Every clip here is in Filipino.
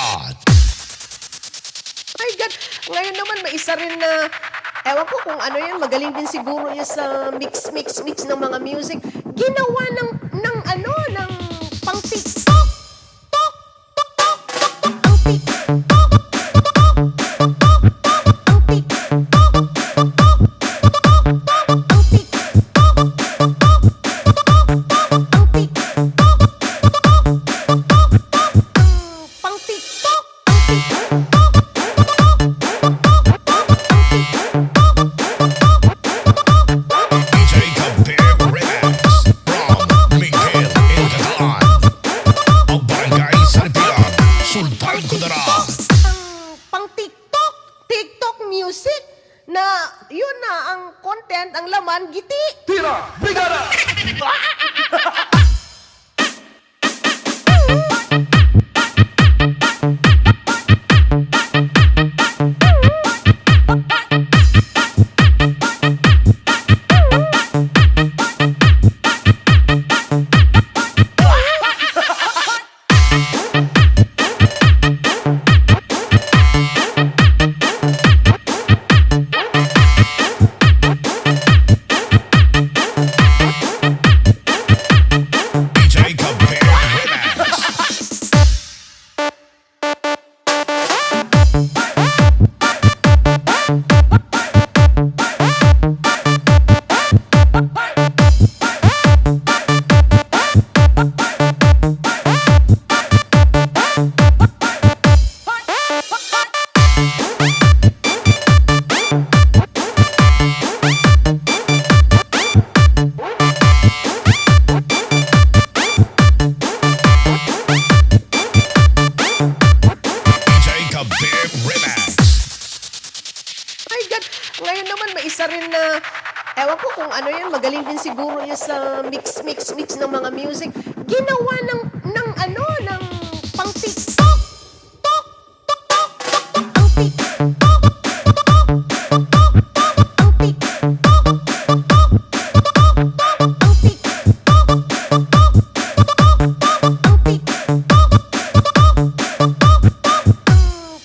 Kudarat. My God, ngayon naman may isa rin na, ewan ko kung ano yan, magaling din siguro yan sa mix ng mga music. Ginawa ng ano, ng pang TikTok. Tok, tok, tok, tok, tok, ang TikTok. Ang TikTok. Ang TikTok. Ang TikTok. Pang TikTok. DJ Kabir Remix from Miguel Ilgadan of Barangay Saripian, Sultan Kudarat. Pang TikTok, TikTok music na yun na ang content, ang laman, giti. Tira! Brigada! DJ Kabir Remix. DJ Kabir Remix. My God, ngayon naman may isa rin na, ewan ko kung ano yan, magaling din siguro yan sa mix ng mga music. Ginawa ng ano, ng pang TikTok. Tok, tok, tok, tok, tok, ang TikTok. Ang TikTok. Ang TikTok. Ang TikTok.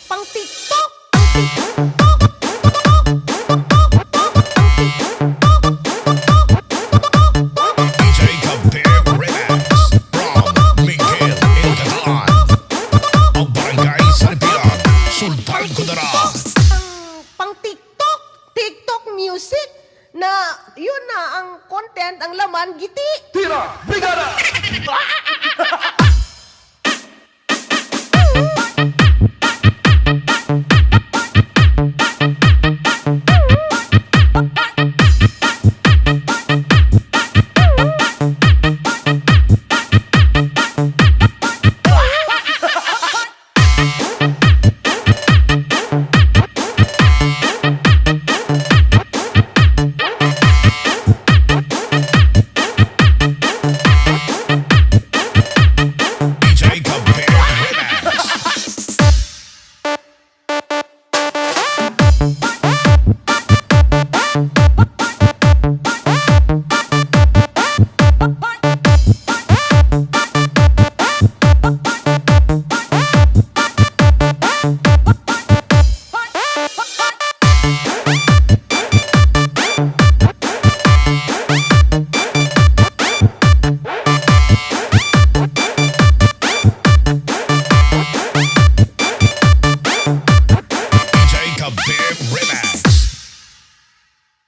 Pang TikTok. DJ Kabir Remix from Miguel Ilgadan of Barangay Saripian, Sultan Kudarat. Pang TikTok, TikTok music na yun na ang content, ang laman, giti. Tira! Brigada!